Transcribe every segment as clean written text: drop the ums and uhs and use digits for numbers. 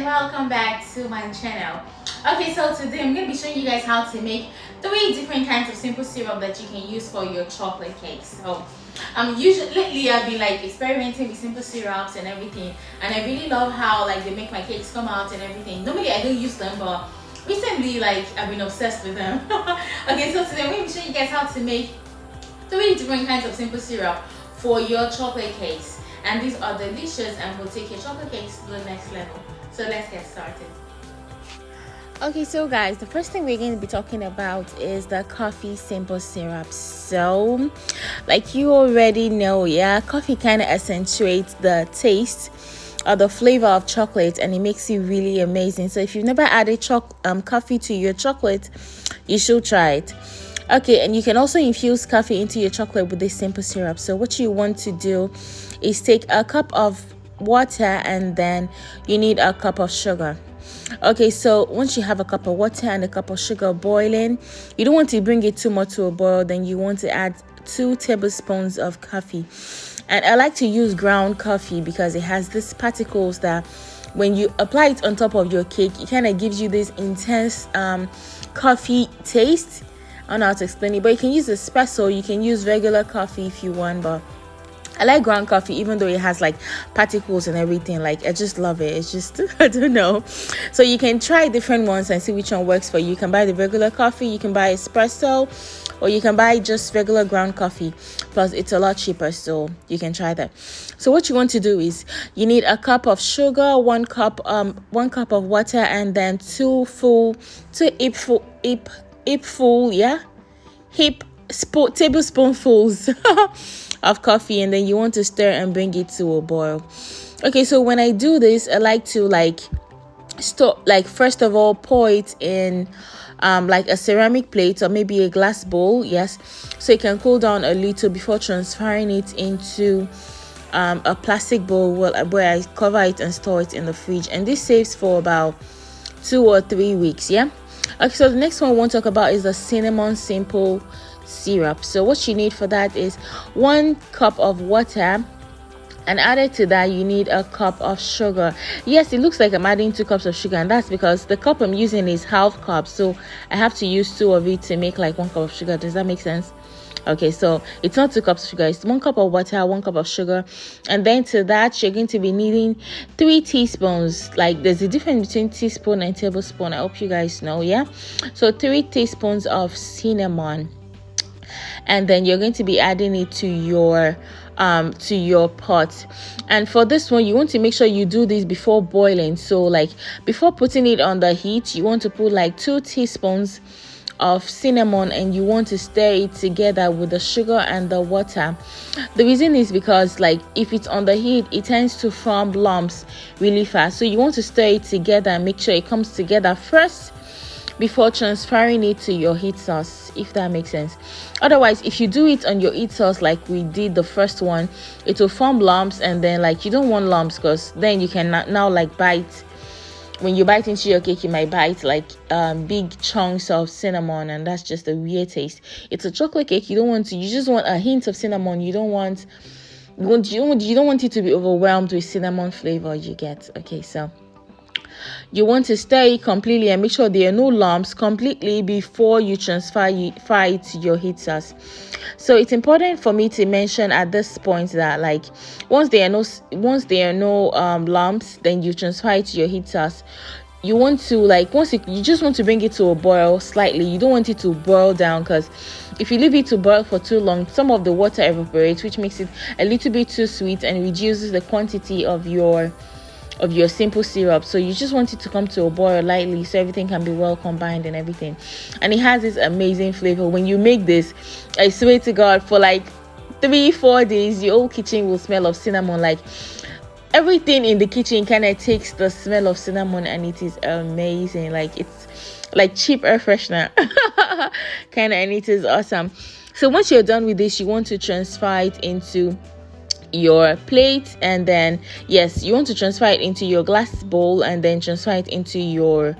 and welcome back to my channel. Okay, so today I'm going to be showing you guys how to make 3 different kinds of simple syrup that you can use for your chocolate cakes. So usually lately I've been like experimenting with simple syrups and everything, and I really love how like they make my cakes come out and everything. Normally I don't use them, but recently like I've been obsessed with them. Okay, so today I'm going to be showing you guys how to make 3 different kinds of simple syrup for your chocolate cakes, and these are delicious and will take your chocolate cakes to the next level. So let's get started. Okay, so guys, the first thing we're going to be talking about is the coffee simple syrup. So like you already know, yeah, coffee kind of accentuates the taste or the flavor of chocolate, and it makes it really amazing. So if you've never added coffee to your chocolate, you should try it. Okay, and you can also infuse coffee into your chocolate with this simple syrup. So what you want to do is take a cup of water, and then you need a cup of sugar. Okay, so once you have a cup of water and a cup of sugar boiling, you don't want to bring it too much to a boil. Then you want to add 2 tablespoons of coffee. And I like to use ground coffee because it has these particles that when you apply it on top of your cake, it kind of gives you this intense coffee taste. I don't know how to explain it, but you can use espresso, you can use regular coffee if you want, but I like ground coffee even though it has like particles and everything. Like I just love it. It's just I don't know. So you can try different ones and see which one works for you. You can buy the regular coffee, you can buy espresso, or you can buy just regular ground coffee. Plus it's a lot cheaper, so you can try that. So what you want to do is you need a cup of sugar, 1 cup of water, and then 2 tablespoonfuls of coffee, and then you want to stir and bring it to a boil. Okay, so when I do this, I like to first of all pour it in like a ceramic plate or maybe a glass bowl, yes, so it can cool down a little before transferring it into a plastic bowl where I cover it and store it in the fridge, and this saves for about 2 or 3 weeks. Yeah. Okay, so the next one I want to talk about is the cinnamon simple syrup. So what you need for that is 1 cup of water, and added to that you need a cup of sugar. Yes, it looks like I'm adding 2 cups of sugar, and that's because the cup I'm using is half cup, so I have to use 2 of it to make like 1 cup of sugar. Does that make sense? Okay, so it's not 2 cups of sugar, it's 1 cup of water, 1 cup of sugar, and then to that you're going to be needing 3 teaspoons. Like there's a difference between teaspoon and tablespoon, I hope you guys know. Yeah, so 3 teaspoons of cinnamon, and then you're going to be adding it to your pot. And for this one, you want to make sure you do this before boiling. So like before putting it on the heat, you want to put like 2 teaspoons of cinnamon, and you want to stir it together with the sugar and the water. The reason is because like if it's on the heat, it tends to form lumps really fast, so you want to stir it together and make sure it comes together first before transferring it to your heat source, if that makes sense. Otherwise, if you do it on your heat source like we did the first one, it will form lumps, and then like you don't want lumps, because then you can now like bite. When you bite into your cake, you might bite like big chunks of cinnamon, and that's just a weird taste. It's a chocolate cake. You just want a hint of cinnamon. You don't want it to be overwhelmed with cinnamon flavor, you get. Okay, so you want to stir it completely and make sure there are no lumps completely before you transfer it to your heat source. So it's important for me to mention at this point that like once there are no lumps, then you transfer it to your heat source. You want to you just want to bring it to a boil slightly. You don't want it to boil down, because if you leave it to boil for too long, some of the water evaporates, which makes it a little bit too sweet and reduces the quantity of your simple syrup. So you just want it to come to a boil lightly so everything can be well combined and everything. And it has this amazing flavor. When you make this, I swear to God, for like 3-4 days your whole kitchen will smell of cinnamon. Like everything in the kitchen kind of takes the smell of cinnamon, and it is amazing. Like it's like cheap air freshener kind of, and it is awesome. So once you're done with this, you want to transfer it into your plate, and then yes, you want to transfer it into your glass bowl, and then transfer it into your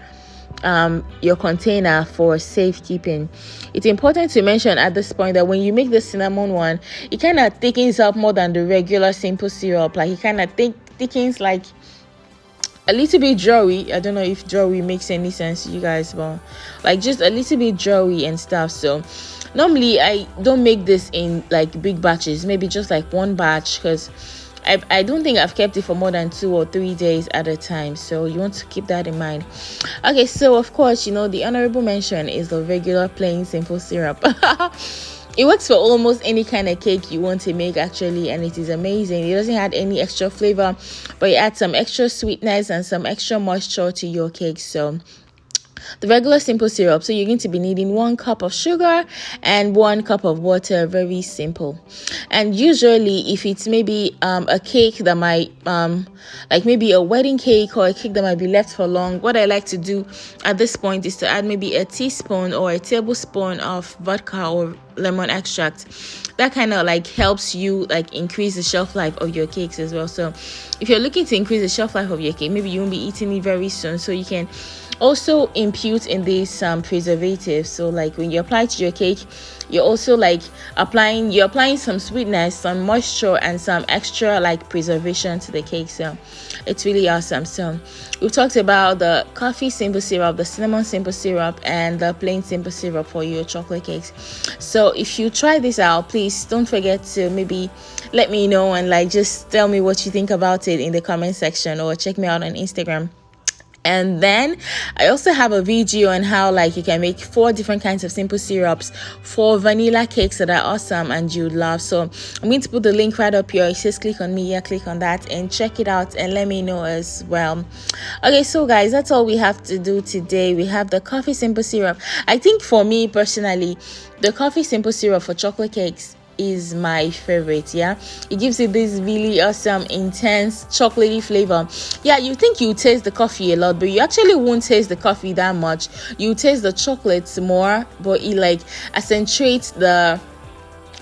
container for safekeeping. It's important to mention at this point that when you make the cinnamon one, it kind of thickens up more than the regular simple syrup. Like it kind of thickens like a little bit drawy. I don't know if drawy makes any sense to you guys, but like just a little bit drawy and stuff. So normally I don't make this in like big batches, maybe just like one batch, because I don't think I've kept it for more than 2 or 3 days at a time. So you want to keep that in mind. Okay, so of course, you know, the honorable mention is the regular plain simple syrup. It works for almost any kind of cake you want to make, actually, and it is amazing. It doesn't add any extra flavor, but it adds some extra sweetness and some extra moisture to your cake. So the regular simple syrup, so you're going to be needing 1 cup of sugar and 1 cup of water. Very simple. And usually if it's maybe a cake that might like maybe a wedding cake or a cake that might be left for long, what I like to do at this point is to add maybe a teaspoon or a tablespoon of vodka or lemon extract. That kind of like helps you like increase the shelf life of your cakes as well. So if you're looking to increase the shelf life of your cake, maybe you won't be eating it very soon, so you can also impute in these preservatives. So like when you apply to your cake, you're also like applying some sweetness, some moisture, and some extra like preservation to the cake. So it's really awesome. So we've talked about the coffee simple syrup, the cinnamon simple syrup, and the plain simple syrup for your chocolate cakes. So if you try this out, please don't forget to maybe let me know and like just tell me what you think about it in the comment section, or check me out on Instagram. And then I also have a video on how like you can make 4 different kinds of simple syrups for vanilla cakes that are awesome and you love. So I'm going to put the link right up here. It says click on me. Yeah, click on that and check it out and let me know as well. Okay, so guys, that's all we have to do today. We have the coffee simple syrup. I think for me personally, the coffee simple syrup for chocolate cakes is my favorite. Yeah, it gives it this really awesome intense chocolatey flavor. Yeah, you think you taste the coffee a lot, but you actually won't taste the coffee that much. You taste the chocolates more, but it like accentuates the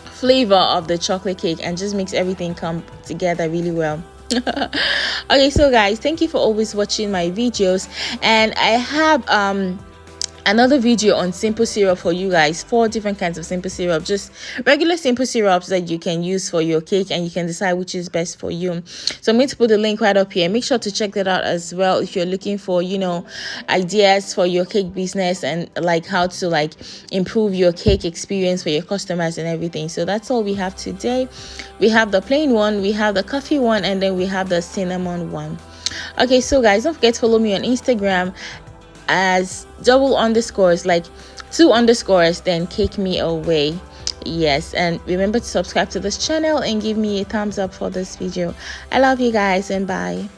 flavor of the chocolate cake and just makes everything come together really well. Okay, so guys, thank you for always watching my videos, and I have another video on simple syrup for you guys. 4 different kinds of simple syrup, just regular simple syrups that you can use for your cake, and you can decide which is best for you. So I'm going to put the link right up here. Make sure to check that out as well if you're looking for, you know, ideas for your cake business and like how to like improve your cake experience for your customers and everything. So that's all we have today. We have the plain one, we have the coffee one, and then we have the cinnamon one. Okay, so guys, don't forget to follow me on Instagram as double underscores, like 2 underscores, then cake me away. Yes, and remember to subscribe to this channel and give me a thumbs up for this video. I love you guys, and bye.